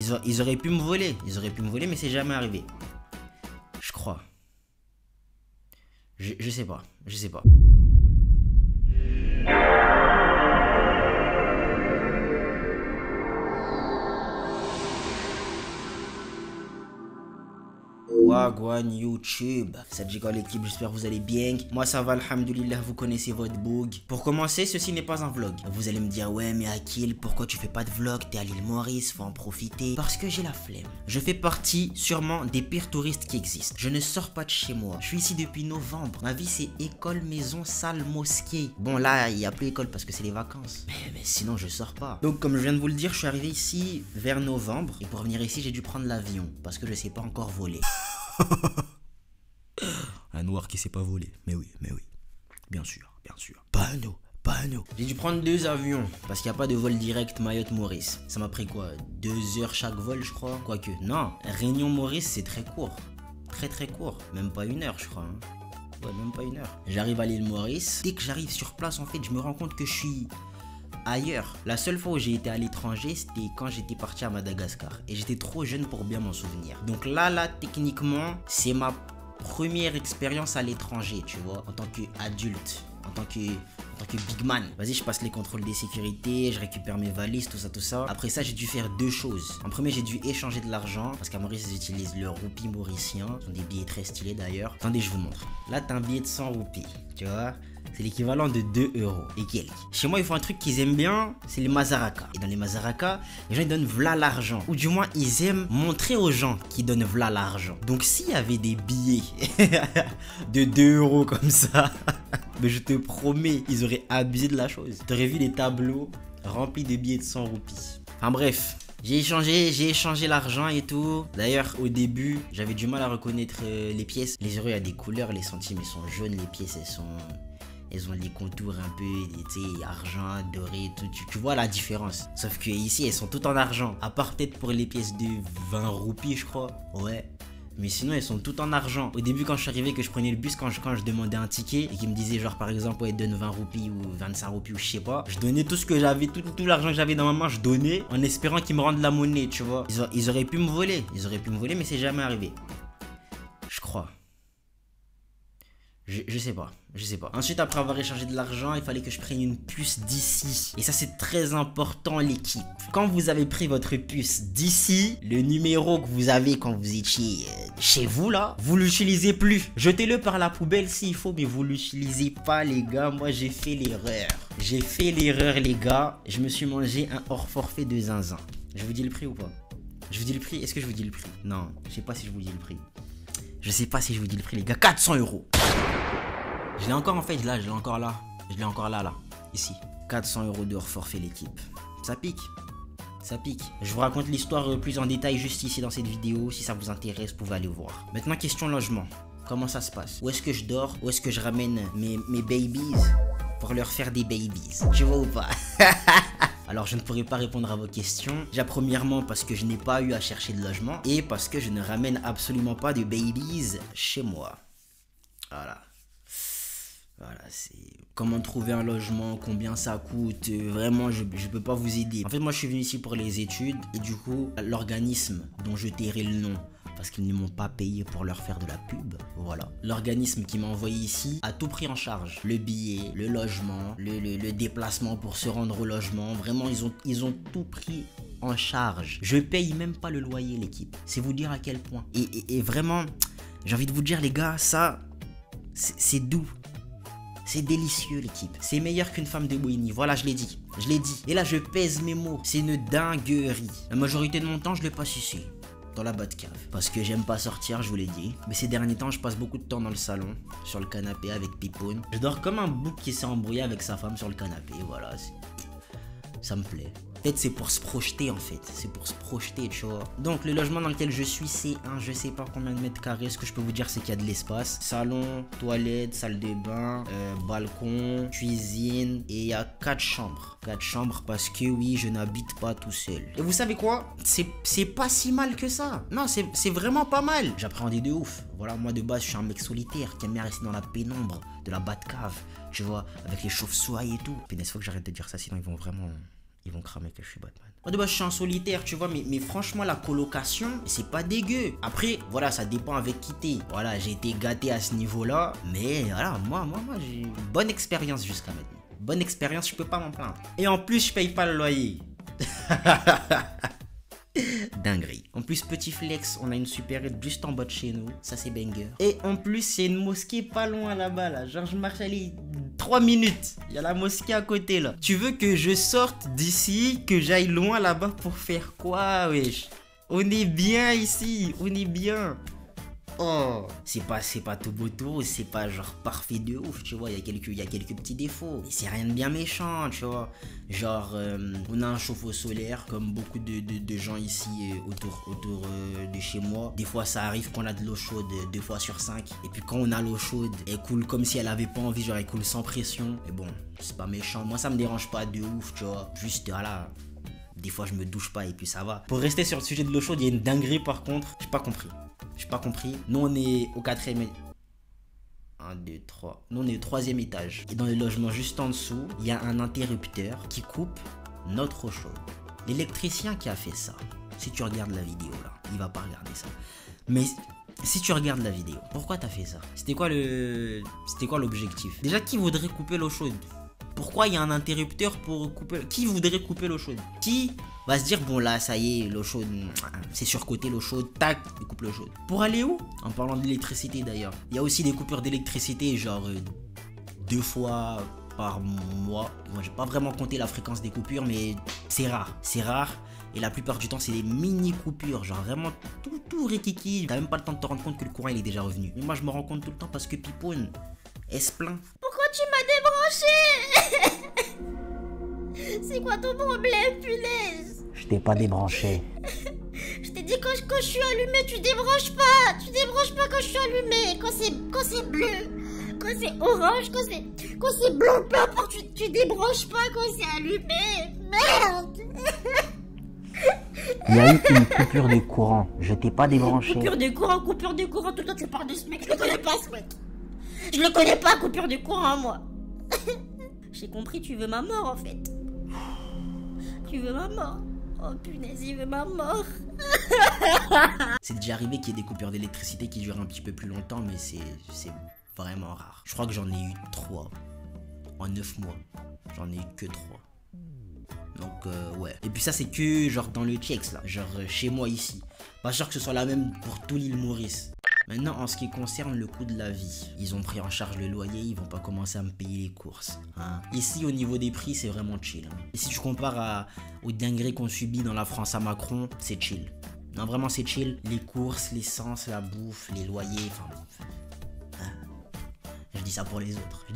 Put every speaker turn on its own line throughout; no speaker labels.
Ils auraient pu me voler. Ils auraient pu me voler, mais c'est jamais arrivé. Je crois. Je sais pas. Je sais pas. Wagwan YouTube, c'est Djigo l'équipe, j'espère que vous allez bien. Moi ça va, alhamdoulilah, vous connaissez votre boug. Pour commencer, ceci n'est pas un vlog. Vous allez me dire, ouais mais Akil, pourquoi tu fais pas de vlog? T'es à l'île Maurice, faut en profiter. Parce que j'ai la flemme. Je fais partie sûrement des pires touristes qui existent. Je ne sors pas de chez moi. Je suis ici depuis novembre. Ma vie c'est école, maison, salle, mosquée. Bon là, il n'y a plus école parce que c'est les vacances. Mais sinon je sors pas. Donc comme je viens de vous le dire, je suis arrivé ici vers novembre. Et pour venir ici, j'ai dû prendre l'avion. Parce que je sais pas encore voler. Un noir qui sait pas voler. Mais oui. Bien sûr. Pas nous. J'ai dû prendre 2 avions parce qu'il n'y a pas de vol direct Mayotte-Maurice. Ça m'a pris quoi, 2 heures chaque vol, je crois. Quoique, non. Réunion-Maurice, c'est très court. Très court. Même pas 1 heure, je crois. Ouais, même pas 1 heure. J'arrive à l'île Maurice. Dès que j'arrive sur place, en fait, je me rends compte que je suis ailleurs. La seule fois où j'ai été à l'étranger, c'était quand j'étais parti à Madagascar. Et j'étais trop jeune pour bien m'en souvenir. Donc là, techniquement, c'est ma première expérience à l'étranger, tu vois, en tant qu'adulte, en tant que big man. Vas-y, je passe les contrôles des sécurités, je récupère mes valises, tout ça. Après ça, j'ai dû faire 2 choses. En premier, j'ai dû échanger de l'argent, parce qu'à Maurice, ils utilisent le roupie mauricien. Ce sont des billets très stylés d'ailleurs. Attendez, je vous montre. Là, t'as un billet de 100 roupies, tu vois. C'est l'équivalent de 2 euros et quelques. Chez moi, ils font un truc qu'ils aiment bien, c'est les mazarakas. Et dans les mazarakas, les gens ils donnent v'là l'argent. Ou du moins, ils aiment montrer aux gens qu'ils donnent v'là l'argent. Donc s'il y avait des billets de 2 euros comme ça, mais je te promets, ils auraient abusé de la chose. T'aurais vu les tableaux remplis de billets de 100 roupies. Enfin bref. J'ai échangé l'argent et tout. D'ailleurs, au début, j'avais du mal à reconnaître les pièces. Les euros, il y a des couleurs, les centimes, ils sont jaunes, les pièces, elles ont les contours un peu, tu sais, argent, doré, tout. Tu vois la différence. Sauf que ici, elles sont toutes en argent. À part peut-être pour les pièces de 20 roupies, je crois. Ouais. Mais sinon, elles sont toutes en argent. Au début, quand je suis arrivé, que je prenais le bus, quand je demandais un ticket, et qu'ils me disaient, genre, par exemple, ouais, donne 20 roupies ou 25 roupies ou je sais pas, je donnais tout ce que j'avais, tout l'argent que j'avais dans ma main, je donnais, en espérant qu'ils me rendent la monnaie, tu vois. Ils auraient pu me voler. Mais c'est jamais arrivé. Je crois. Je sais pas. Ensuite, après avoir échangé de l'argent, il fallait que je prenne une puce d'ici. Et ça, c'est très important, l'équipe. Quand vous avez pris votre puce d'ici, le numéro que vous avez quand vous étiez chez vous, là, vous l'utilisez plus. Jetez-le par la poubelle s'il faut, mais vous l'utilisez pas, les gars. Moi, j'ai fait l'erreur. Les gars. Je me suis mangé un hors forfait de zinzin. Je vous dis le prix ou pas? Je vous dis le prix? Est-ce que je vous dis le prix? Non, je sais pas si je vous dis le prix. Je sais pas si je vous dis le prix, les gars. 400 euros. Je l'ai encore en fait, là, je l'ai encore là, ici. 400 euros de hors forfait, l'équipe. Ça pique. Je vous raconte l'histoire plus en détail juste ici dans cette vidéo. Si ça vous intéresse, vous pouvez aller voir. Maintenant, question logement. Comment ça se passe? Où est-ce que je dors? Où est-ce que je ramène mes babies pour leur faire des babies? Tu vois ou pas? Alors je ne pourrai pas répondre à vos questions. Déjà premièrement parce que je n'ai pas eu à chercher de logement. Et parce que je ne ramène absolument pas de babies chez moi. Voilà, c'est comment trouver un logement, combien ça coûte, vraiment je peux pas vous aider. En fait moi je suis venu ici pour les études et du coup l'organisme dont je tairai le nom parce qu'ils ne m'ont pas payé pour leur faire de la pub, voilà. L'organisme qui m'a envoyé ici a tout pris en charge. Le billet, le logement, le déplacement pour se rendre au logement, vraiment ils ont tout pris en charge. Je paye même pas le loyer, l'équipe, c'est vous dire à quel point. Et vraiment, j'ai envie de vous dire les gars, ça c'est doux. C'est délicieux, l'équipe. C'est meilleur qu'une femme de Bouini. Voilà, je l'ai dit. Et là, je pèse mes mots. C'est une dinguerie. La majorité de mon temps, je le passe ici, dans la Batcave. Parce que j'aime pas sortir, je vous l'ai dit. Mais ces derniers temps, je passe beaucoup de temps dans le salon, sur le canapé avec Pipoune. Je dors comme un bouc qui s'est embrouillé avec sa femme sur le canapé. Voilà, ça me plaît. Peut-être c'est pour se projeter en fait, c'est pour se projeter, tu vois. Donc le logement dans lequel je suis, c'est un je sais pas combien de mètres carrés. Ce que je peux vous dire, c'est qu'il y a de l'espace. Salon, toilette, salle de bain, balcon, cuisine. Et il y a 4 chambres. 4 chambres parce que oui, je n'habite pas tout seul. Et vous savez quoi? C'est pas si mal que ça. Non, c'est vraiment pas mal. J'appréhendais de ouf. Voilà, moi de base, je suis un mec solitaire qui aime bien rester dans la pénombre de la Batcave. Tu vois, avec les chauves-souris et tout. Puis il faut que j'arrête de dire ça, sinon ils vont cramer que je suis Batman. Moi de base je suis en solitaire, tu vois, mais franchement la colocation, c'est pas dégueu. Après, voilà, ça dépend avec qui t'es. Voilà, j'ai été gâté à ce niveau-là, mais voilà, moi j'ai une bonne expérience jusqu'à maintenant. Bonne expérience, je peux pas m'en plaindre. Et en plus, je paye pas le loyer. Dinguerie. En plus, petit flex, on a une supérette juste en bas de chez nous. Ça, c'est banger. Et en plus, c'est une mosquée pas loin là-bas, là. Genre, je marche allez 3 minutes. Il y a la mosquée à côté, là. Tu veux que je sorte d'ici, que j'aille loin là-bas pour faire quoi, wesh? On est bien ici. On est bien. Oh, c'est pas tout beau tout, c'est pas genre parfait de ouf, tu vois, il y a quelques petits défauts, mais c'est rien de bien méchant, tu vois. Genre, on a un chauffe-eau solaire, comme beaucoup de gens ici autour de chez moi. Des fois, ça arrive qu'on a de l'eau chaude 2 fois sur 5, et puis quand on a l'eau chaude, elle coule comme si elle avait pas envie, genre elle coule sans pression. Et bon, c'est pas méchant, moi ça me dérange pas de ouf, tu vois, juste voilà. Des fois, je me douche pas et puis ça va. Pour rester sur le sujet de l'eau chaude, il y a une dinguerie par contre, j'ai pas compris. J'ai pas compris. Nous, on est au 4e. 1, 2, 3. Nous, on est au 3e étage. Et dans le logement juste en dessous, il y a un interrupteur qui coupe notre eau chaude. L'électricien qui a fait ça, si tu regardes la vidéo là, il va pas regarder ça. Mais si tu regardes la vidéo, pourquoi t'as fait ça? C'était quoi l'objectif? Déjà, qui voudrait couper l'eau chaude? Pourquoi il y a un interrupteur pour couper? Qui voudrait couper l'eau chaude? Qui va se dire, bon là, ça y est, l'eau chaude, c'est surcoté l'eau chaude, tac, il coupe l'eau chaude. Pour aller où? En parlant d'électricité d'ailleurs. Il y a aussi des coupures d'électricité, genre 2 fois par mois. Moi, j'ai pas vraiment compté la fréquence des coupures, mais c'est rare. C'est rare. Et la plupart du temps, c'est des mini coupures, genre vraiment tout rikiki. T'as même pas le temps de te rendre compte que le courant il est déjà revenu. Mais moi, je me rends compte tout le temps parce que Pipoune, elle se plaint.
Pourquoi tu m'as débranché? C'est quoi ton problème, punaise?
Je t'ai pas débranché.
Je t'ai dit quand je suis allumé, tu débranches pas. Tu débranches pas quand je suis allumé. Quand c'est bleu, quand c'est orange, quand c'est blanc, peu importe, tu débranches pas quand c'est allumé. Merde.
Il y a eu une coupure de courant. Je t'ai pas débranché.
Coupure de courant, tout le temps tu parles de ce mec. Je le connais pas, ce mec. Je le connais pas, coupure de courant, moi. J'ai compris, tu veux ma mort en fait. Tu veux ma mort. Oh punaise, il veut ma mort.
C'est déjà arrivé qu'il y ait des coupures d'électricité qui durent un petit peu plus longtemps, mais c'est vraiment rare. Je crois que j'en ai eu 3 en 9 mois. J'en ai eu que 3. Donc ouais. Et puis ça c'est que genre dans le TX là, genre chez moi ici. Pas sûr que ce soit la même pour tout l'île Maurice. Maintenant en ce qui concerne le coût de la vie, ils ont pris en charge le loyer, ils vont pas commencer à me payer les courses. Hein. Ici au niveau des prix c'est vraiment chill. Hein. Et si tu compares aux dingueries qu'on subit dans la France à Macron, c'est chill. Non vraiment c'est chill. Les courses, l'essence, la bouffe, les loyers, enfin... Hein. Je dis ça pour les autres,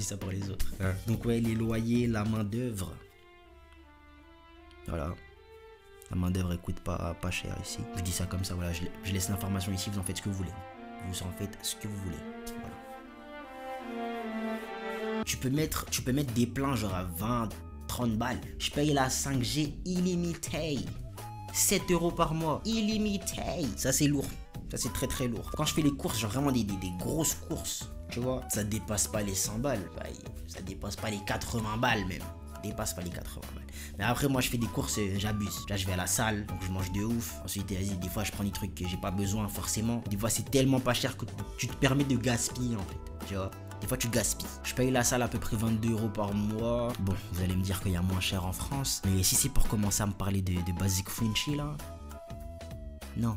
Hein. Donc ouais, les loyers, la main d'œuvre. Voilà. La main d'œuvre coûte pas cher ici. Je dis ça comme ça, voilà. Je laisse l'information ici, vous en faites ce que vous voulez. Vous en faites ce que vous voulez. Voilà. Tu peux mettre des plans genre à 20, 30 balles. Je paye la 5G illimité. 7 € par mois. Illimité. Ça c'est lourd. Ça c'est très très lourd. Quand je fais les courses, genre vraiment des grosses courses. Tu vois, ça dépasse pas les 100 balles. Ça dépasse pas les 80 balles même. Dépasse pas les 80 balles. Mais après moi je fais des courses, j'abuse. Là je vais à la salle, donc je mange de ouf. Ensuite vas-y, des fois je prends des trucs que j'ai pas besoin forcément. Des fois c'est tellement pas cher que tu te permets de gaspiller en fait. Tu vois, des fois tu gaspilles. Je paye la salle à peu près 22 € par mois. Bon, vous allez me dire qu'il y a moins cher en France. Mais si c'est pour commencer à me parler de Basic Frenchy là, non.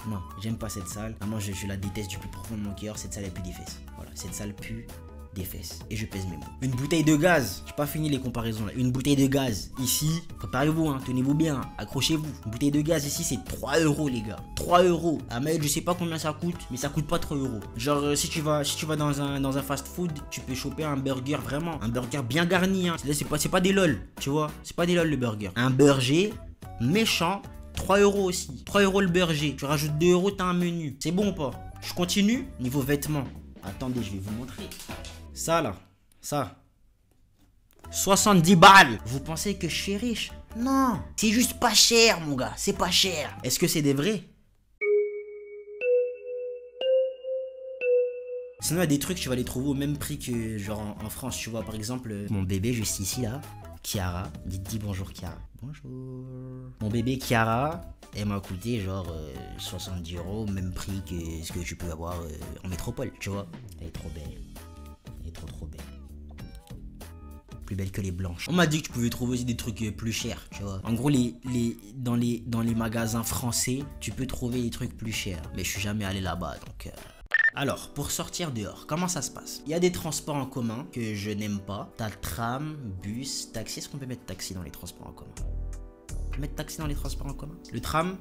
Non, j'aime pas cette salle. Vraiment je la déteste du plus profond de mon cœur. Cette salle elle pue des fesses. Voilà, cette salle pue des fesses. Et je pèse mes mots. Une bouteille de gaz. J'ai pas fini les comparaisons là. Une bouteille de gaz. Ici, préparez-vous, hein, tenez-vous bien, accrochez-vous. Une bouteille de gaz ici, c'est 3 € les gars. 3 €. Ah mais je sais pas combien ça coûte, mais ça coûte pas 3 €. Genre si tu vas dans un fast food, tu peux choper un burger vraiment. Un burger bien garni. Hein. C'est pas des lol, tu vois. C'est pas des lol le burger. Un burger méchant. 3 € aussi. 3 € le burger. Tu rajoutes 2 €, t'as un menu. C'est bon ou pas? Je continue. Niveau vêtements. Attendez, je vais vous montrer. Ça là, ça. 70 balles. Vous pensez que je suis riche? Non, c'est juste pas cher mon gars, c'est pas cher. Est-ce que c'est des vrais? Sinon il y a des trucs, tu vas les trouver au même prix que genre en France, tu vois. Par exemple, mon bébé juste ici là, Chiara. Dis bonjour Chiara. Bonjour. Mon bébé Chiara, elle m'a coûté genre 70 €, même prix que ce que tu peux avoir en métropole, tu vois. Elle est trop belle. Elle est trop belle. Plus belle que les blanches. On m'a dit que tu pouvais trouver aussi des trucs plus chers, tu vois. En gros, dans les magasins français, tu peux trouver des trucs plus chers. Mais je suis jamais allé là-bas, donc... Alors, pour sortir dehors, comment ça se passe? Il y a des transports en commun que je n'aime pas. T'as tram, bus, taxi. Est-ce qu'on peut mettre taxi dans les transports en commun? On peut mettre taxi dans les transports en commun? Le tram,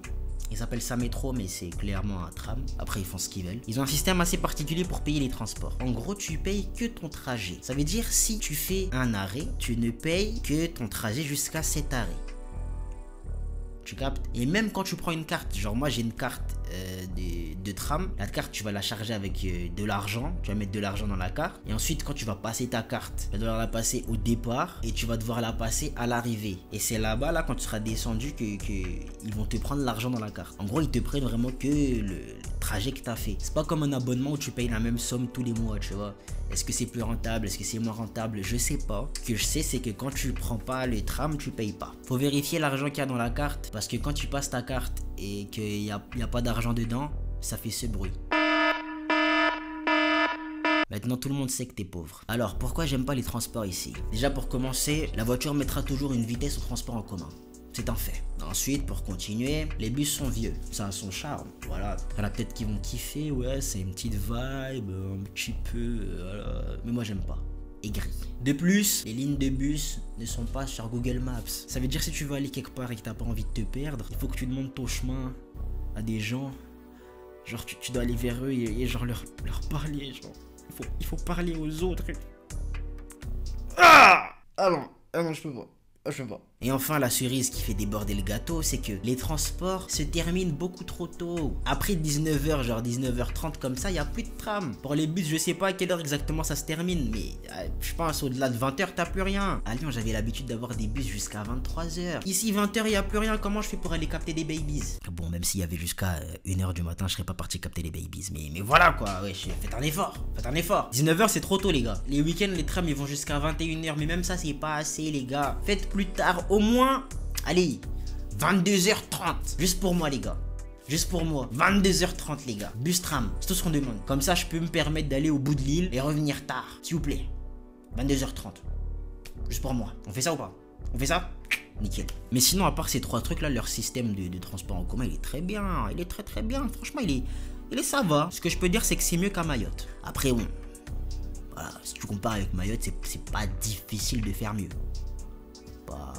ils appellent ça métro, mais c'est clairement un tram. Après, ils font ce qu'ils veulent. Ils ont un système assez particulier pour payer les transports. En gros, tu payes que ton trajet. Ça veut dire, si tu fais un arrêt, tu ne payes que ton trajet jusqu'à cet arrêt. Tu captes? Et même quand tu prends une carte, genre moi j'ai une carte de tram, la carte tu vas la charger avec de l'argent, tu vas mettre de l'argent dans la carte, et ensuite quand tu vas passer ta carte, tu vas devoir la passer au départ et tu vas devoir la passer à l'arrivée. Et c'est là-bas, là, quand tu seras descendu que ils vont te prendre l'argent dans la carte. En gros, ils te prennent vraiment que le trajet que tu as fait. C'est pas comme un abonnement où tu payes la même somme tous les mois, tu vois. Est-ce que c'est plus rentable? Est-ce que c'est moins rentable? Je sais pas. Ce que je sais, c'est que quand tu prends pas le tram, tu payes pas. Faut vérifier l'argent qu'il y a dans la carte, parce que quand tu passes ta carte et qu'il y a pas d'argent dedans, ça fait ce bruit. Maintenant, tout le monde sait que t'es pauvre. Alors, pourquoi j'aime pas les transports ici? Déjà, pour commencer, la voiture mettra toujours une vitesse au transport en commun. C'est un fait. Ensuite, pour continuer, les bus sont vieux. Ça a son charme. Voilà. Il y en a peut-être qui vont kiffer. Ouais, c'est une petite vibe, un petit peu. Mais moi, j'aime pas. Aigri. De plus, les lignes de bus ne sont pas sur Google Maps. Ça veut dire que si tu veux aller quelque part et que t'as pas envie de te perdre, il faut que tu demandes ton chemin à des gens. Genre, tu dois aller vers eux et genre leur parler. Genre, il faut parler aux autres. Ah non, je peux pas. Et enfin, la cerise qui fait déborder le gâteau, c'est que les transports se terminent beaucoup trop tôt. Après 19h, genre 19h30 comme ça, il n'y a plus de tram. Pour les bus, je sais pas à quelle heure exactement ça se termine, mais je pense au-delà de 20h, t'as plus rien. À Lyon, j'avais l'habitude d'avoir des bus jusqu'à 23h. Ici, 20h, il n'y a plus rien. Comment je fais pour aller capter des babies? Bon, même s'il y avait jusqu'à 1h du matin, je serais pas parti capter les babies. Mais voilà quoi, ouais, faites un effort. 19h, c'est trop tôt, les gars. Les week-ends, les trams, ils vont jusqu'à 21h. Mais même ça, c'est pas assez, les gars. Faites plus tard, au moins, allez, 22h30. Juste pour moi, les gars. Juste pour moi. 22h30, les gars. Bus tram. C'est tout ce qu'on demande. Comme ça, je peux me permettre d'aller au bout de l'île et revenir tard. S'il vous plaît. 22h30. Juste pour moi. On fait ça ou pas? On fait ça? Nickel. Mais sinon, à part ces trois trucs-là, leur système de transport en commun, il est très bien. Il est très bien. Franchement, il est ça va. Ce que je peux dire, c'est que c'est mieux qu'à Mayotte. Après, bon. Voilà, si tu compares avec Mayotte, c'est pas difficile de faire mieux. Bah...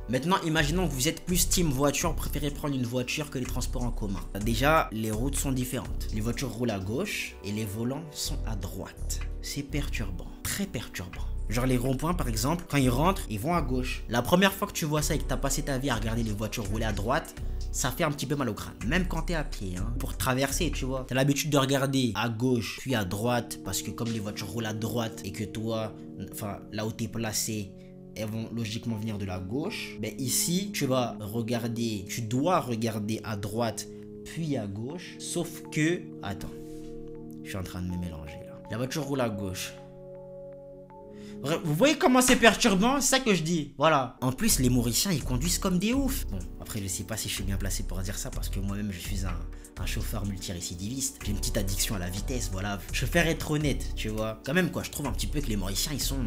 Maintenant, imaginons que vous êtes plus team voiture, préférez prendre une voiture que les transports en commun. Déjà, les routes sont différentes. Les voitures roulent à gauche et les volants sont à droite. C'est perturbant, très perturbant. Genre les ronds-points par exemple, quand ils rentrent, ils vont à gauche. La première fois que tu vois ça et que t'as passé ta vie à regarder les voitures rouler à droite, ça fait un petit peu mal au crâne. Même quand t'es à pied, hein. Pour traverser, tu vois. T'as l'habitude de regarder à gauche, puis à droite, parce que comme les voitures roulent à droite et que toi, enfin là où t'es placé, elles vont logiquement venir de la gauche. Mais ici, tu dois regarder à droite, puis à gauche. Sauf que... Attends. Je suis en train de me mélanger là. La voiture roule à gauche. Vous voyez comment c'est perturbant? C'est ça que je dis. Voilà. En plus, les Mauriciens, ils conduisent comme des oufs. Bon, après, je sais pas si je suis bien placé pour dire ça parce que moi-même, je suis un chauffeur multirécidiviste. J'ai une petite addiction à la vitesse, voilà. Je préfère être honnête, tu vois. Quand même, quoi, je trouve un petit peu que les Mauriciens, ils sont...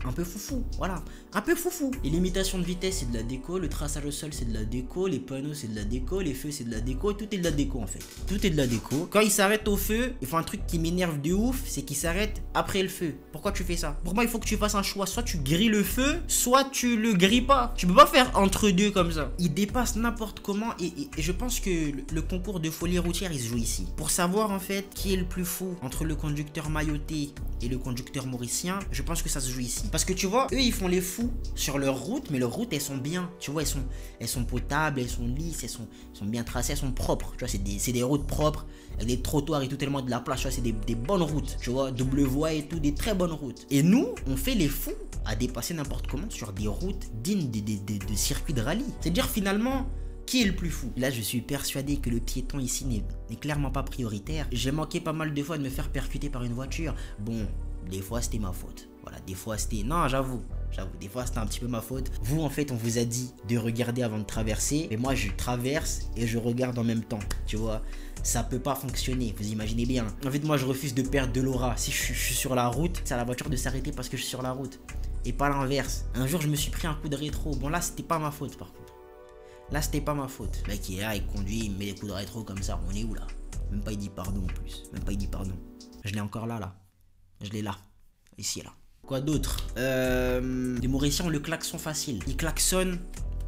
Un peu foufou, voilà, un peu foufou. Et l'imitation de vitesse, c'est de la déco, le traçage au sol, c'est de la déco, les panneaux, c'est de la déco, les feux, c'est de la déco, tout est de la déco en fait. Tout est de la déco. Quand ils s'arrêtent au feu, ils font un truc qui m'énerve de ouf, c'est qu'ils s'arrêtent après le feu. Pourquoi tu fais ça? Pour moi, il faut que tu fasses un choix, soit tu grilles le feu, soit tu le grilles pas. Tu peux pas faire entre deux comme ça. Ils dépassent n'importe comment et je pense que le concours de folie routière, il se joue ici. Pour savoir en fait qui est le plus fou entre le conducteur mayotais et le conducteur mauricien, je pense que ça se joue ici. Parce que tu vois, eux ils font les fous sur leur route, mais leurs routes elles sont bien. Tu vois, elles sont potables, elles sont lisses, elles sont bien tracées, elles sont propres. Tu vois, c'est des routes propres, avec des trottoirs et tout, tellement de la place. Tu vois, c'est des bonnes routes. Tu vois, double voie et tout, des très bonnes routes. Et nous, on fait les fous à dépasser n'importe comment sur des routes dignes de circuits de rallye. C'est-à-dire finalement... Qui est le plus fou? Là, je suis persuadé que le piéton ici n'est clairement pas prioritaire. J'ai manqué pas mal de fois de me faire percuter par une voiture. Bon, des fois, c'était ma faute. Voilà, des fois, c'était... Non, j'avoue. J'avoue, des fois c'était un petit peu ma faute. Vous, en fait, on vous a dit de regarder avant de traverser. Mais moi, je traverse et je regarde en même temps. Tu vois, ça peut pas fonctionner. Vous imaginez bien. En fait, moi, je refuse de perdre de l'aura. Si je suis sur la route, c'est à la voiture de s'arrêter parce que je suis sur la route. Et pas l'inverse. Un jour, je me suis pris un coup de rétro. Bon, là, c'était pas ma faute, par contre. Là, c'était pas ma faute. Le mec, il est là, il conduit, il me met des coups de rétro comme ça. On est où, là? Même pas, il dit pardon, en plus. Même pas, il dit pardon. Je l'ai encore là. Je l'ai là. Ici, là. Quoi d'autre? Les Mauriciens ont le klaxon facile. Ils klaxonnent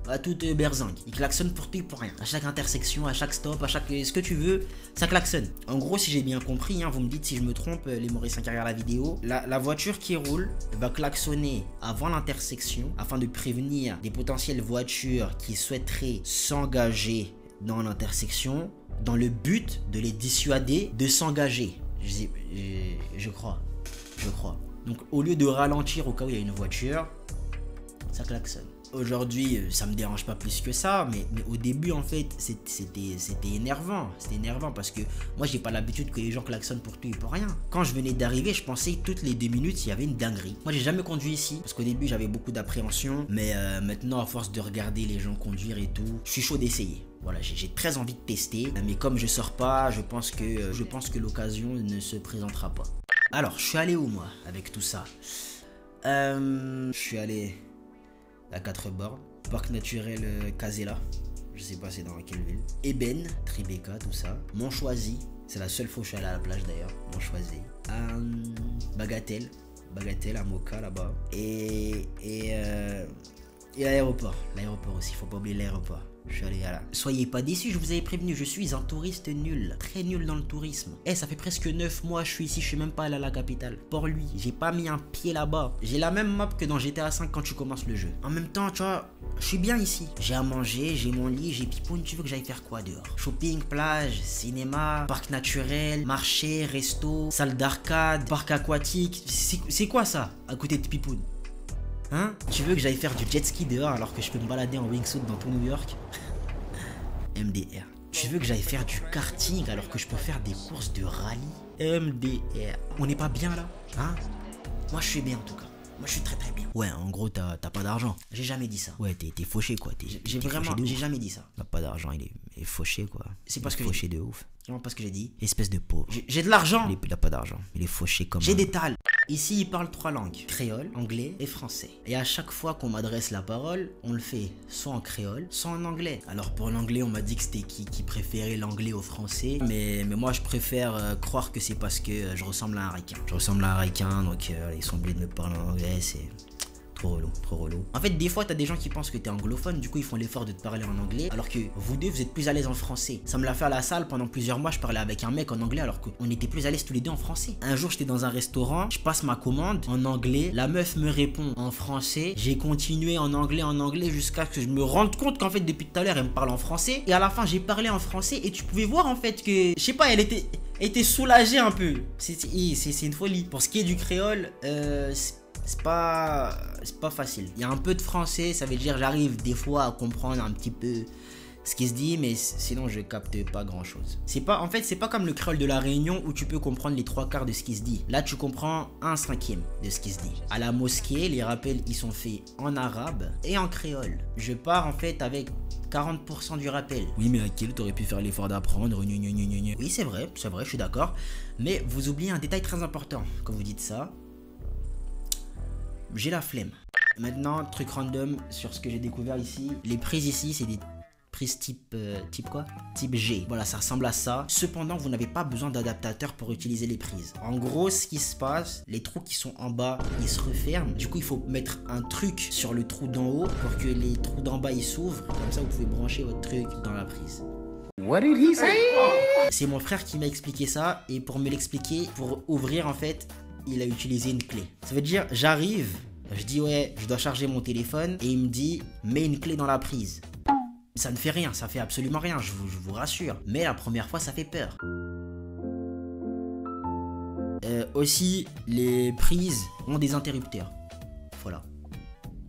à toute berzingue. Ils klaxonnent pour tout et pour rien. À chaque intersection, à chaque stop, à chaque... ce que tu veux, ça klaxonne. En gros, si j'ai bien compris, hein, vous me dites si je me trompe, les Mauriciens qui regardent la vidéo, la voiture qui roule va klaxonner avant l'intersection afin de prévenir des potentielles voitures qui souhaiteraient s'engager dans l'intersection dans le but de les dissuader de s'engager. Je crois. Donc au lieu de ralentir au cas où il y a une voiture, ça klaxonne. Aujourd'hui, ça me dérange pas plus que ça, mais au début en fait, c'était énervant. C'était énervant parce que moi j'ai pas l'habitude que les gens klaxonnent pour tout et pour rien. Quand je venais d'arriver, je pensais que toutes les 2 minutes il y avait une dinguerie. Moi j'ai jamais conduit ici parce qu'au début j'avais beaucoup d'appréhension, mais maintenant à force de regarder les gens conduire et tout, je suis chaud d'essayer. Voilà, j'ai très envie de tester, mais comme je sors pas, je pense que l'occasion ne se présentera pas. Alors, je suis allé où moi avec tout ça? Je suis allé à 4 bornes, parc naturel Casella, je sais pas c'est dans quelle ville. Eben, Tribeca, tout ça. Montchoisy, c'est la seule fois où je suis allé à la plage d'ailleurs. Montchoisy. Bagatelle à Moka là-bas. Et l'aéroport. L'aéroport aussi, faut pas oublier l'aéroport. Je suis allé à là. Soyez pas déçus, je vous avais prévenu, je suis un touriste nul. Très nul dans le tourisme. Ça fait presque 9 mois je suis ici, je suis même pas allé à la capitale. Port-Louis, j'ai pas mis un pied là-bas. J'ai la même map que dans GTA 5 quand tu commences le jeu. En même temps, tu vois, je suis bien ici. J'ai à manger, j'ai mon lit, j'ai Pipoune. Tu veux que j'aille faire quoi dehors? Shopping, plage, cinéma, parc naturel, marché, resto, salle d'arcade, parc aquatique. C'est quoi ça à côté de Pipoune? Hein? Tu veux que j'aille faire du jet ski dehors alors que je peux me balader en wingsuit dans tout New York? MDR. Tu veux que j'aille faire du karting alors que je peux faire des courses de rallye? MDR. On n'est pas bien là? Hein? Moi je suis bien en tout cas. Moi je suis très très bien. Ouais, en gros t'as pas d'argent. J'ai jamais dit ça. Ouais, t'es fauché quoi. J'ai jamais dit ça. T'as pas d'argent, il est fauché quoi. C'est parce que fauché de ouf. Non, pas ce que j'ai dit. Espèce de pauvre. J'ai de l'argent. Il a pas d'argent. Il est fauché comme j'ai des tales. Ici, il parle 3 langues. Créole, anglais et français. Et à chaque fois qu'on m'adresse la parole, on le fait soit en créole, soit en anglais. Alors pour l'anglais, on m'a dit que c'était qui préférait l'anglais au français. Mais moi, je préfère croire que c'est parce que je ressemble à un requin. Je ressemble à un requin, donc ils sont obligés de me parler en anglais, c'est... Trop relou. En fait, des fois, t'as des gens qui pensent que t'es anglophone, du coup, ils font l'effort de te parler en anglais, alors que vous deux, vous êtes plus à l'aise en français. Ça me l'a fait à la salle, pendant plusieurs mois, je parlais avec un mec en anglais, alors qu'on était plus à l'aise tous les deux en français. Un jour, j'étais dans un restaurant, je passe ma commande en anglais, la meuf me répond en français, j'ai continué en anglais, jusqu'à ce que je me rende compte qu'en fait, depuis tout à l'heure, elle me parle en français, et à la fin, j'ai parlé en français, et tu pouvais voir en fait que, je sais pas, elle était soulagée un peu. C'est une folie. Pour ce qui est du créole, c'est pas facile. Il y a un peu de français, ça veut dire j'arrive des fois à comprendre un petit peu ce qui se dit, mais sinon je capte pas grand chose. C'est pas comme le créole de la Réunion où tu peux comprendre les 3/4 de ce qui se dit. Là tu comprends 1/5 de ce qui se dit. À la mosquée, les rappels ils sont faits en arabe et en créole. Je pars en fait avec 40% du rappel. Oui, mais Akil, t'aurais pu faire l'effort d'apprendre. Oui, c'est vrai, je suis d'accord. Mais vous oubliez un détail très important quand vous dites ça. J'ai la flemme. Maintenant, truc random sur ce que j'ai découvert ici. Les prises ici, c'est des prises type quoi? Type G. Voilà, ça ressemble à ça. Cependant, vous n'avez pas besoin d'adaptateur pour utiliser les prises. En gros, ce qui se passe, les trous qui sont en bas, ils se referment. Du coup, il faut mettre un truc sur le trou d'en haut pour que les trous d'en bas, ils s'ouvrent. Comme ça, vous pouvez brancher votre truc dans la prise. What did he say? C'est mon frère qui m'a expliqué ça. Et pour me l'expliquer, pour ouvrir, en fait, il a utilisé une clé. Ça veut dire, j'arrive, je dis ouais, je dois charger mon téléphone et il me dit mets une clé dans la prise. Ça ne fait rien, ça fait absolument rien, je vous rassure. Mais la première fois, ça fait peur. Aussi, les prises ont des interrupteurs. Voilà.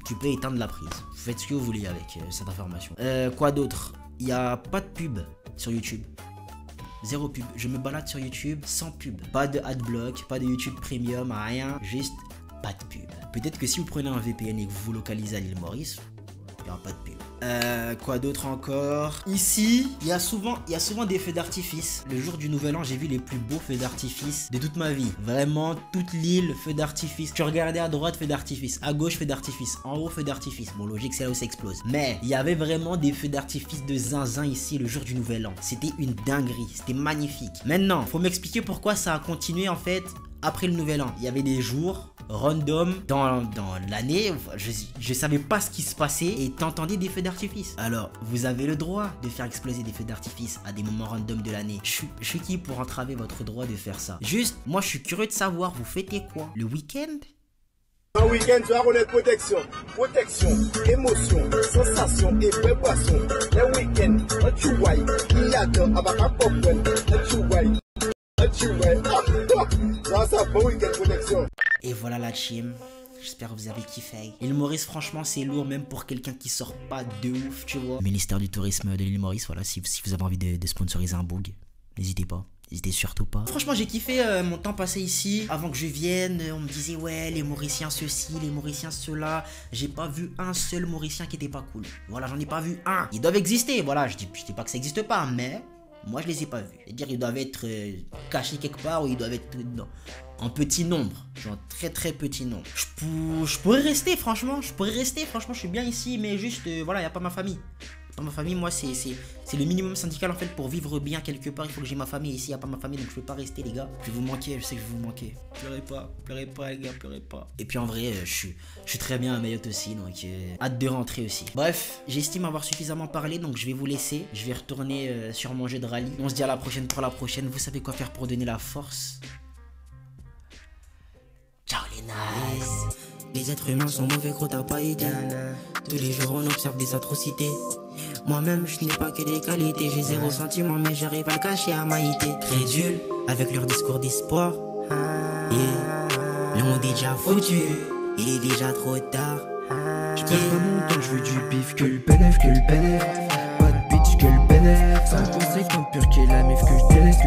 Tu peux éteindre la prise. Vous faites ce que vous voulez avec cette information. Quoi d'autre? Il n'y a pas de pub sur YouTube. Zéro pub. Je me balade sur YouTube sans pub. Pas de adblock, pas de YouTube Premium, rien. Juste pas de pub. Peut-être que si vous prenez un VPN et que vous vous localisez à l'île Maurice, il n'y aura pas de pub. Quoi d'autre encore? Ici, il y a souvent des feux d'artifice. Le jour du nouvel an, j'ai vu les plus beaux feux d'artifice de toute ma vie. Vraiment, toute l'île, feux d'artifice. Tu regardais à droite, feux d'artifice. À gauche, feux d'artifice. En haut, feux d'artifice. Bon, logique, c'est là où ça explose. Mais il y avait vraiment des feux d'artifice de zinzin ici le jour du nouvel an. C'était une dinguerie. C'était magnifique. Maintenant, faut m'expliquer pourquoi ça a continué en fait. Après le nouvel an, il y avait des jours random dans l'année, je savais pas ce qui se passait et t'entendais des feux d'artifice. Alors, vous avez le droit de faire exploser des feux d'artifice à des moments random de l'année. Je suis qui pour entraver votre droit de faire ça? Juste, moi je suis curieux de savoir, vous fêtez quoi? Le week-end?
Un week-end, tu vas connaître protection. Protection, émotion, sensation et préparation. Le week-end, un chouaï, il y a dans avec un popcorn, un chouaï.
Et voilà la team. J'espère que vous avez kiffé. L'île Maurice, franchement, c'est lourd, même pour quelqu'un qui sort pas de ouf, tu vois. Ministère du tourisme de l'île Maurice, voilà, si vous avez envie de sponsoriser un boug, n'hésitez pas. N'hésitez surtout pas. Franchement, j'ai kiffé mon temps passé ici. Avant que je vienne, on me disait, ouais, les Mauriciens ceci, les Mauriciens cela. J'ai pas vu un seul Mauricien qui était pas cool. Voilà, j'en ai pas vu un. Ils doivent exister, voilà, je dis pas que ça existe pas, mais moi je les ai pas vus. C'est-à-dire ils doivent être cachés quelque part ou ils doivent être en petit nombre. Genre très très petit nombre. Je pourrais rester franchement. Je suis bien ici. Mais juste voilà, il n'y a pas ma famille. Dans ma famille, moi c'est le minimum syndical en fait pour vivre bien quelque part. Il faut que j'ai ma famille. Ici il n'y a pas ma famille donc je peux pas rester les gars. Je vais vous manquer, je sais que je vais vous manquer. Pleurez pas les gars, pleurez pas. Et puis en vrai je suis très bien à Mayotte aussi donc hâte de rentrer aussi. Bref, j'estime avoir suffisamment parlé donc je vais vous laisser. Je vais retourner sur mon jeu de rallye. On se dit à la prochaine pour la prochaine. Vous savez quoi faire pour donner la force. Ciao les nice. Les êtres humains sont mauvais, gros, t'as pas idée. Tous les jours on observe des atrocités. Moi-même je n'ai pas que des qualités. J'ai zéro sentiment mais j'arrive à le cacher à Maïté. Crédule avec leur discours d'espoir. Le monde est déjà foutu. Il est déjà trop tard.
Je perds pas mon temps, je veux du bif. Que le bénéf, Pas de bitch, que le bénéf. 50-50 pur qu'est la meuf que je délaisse,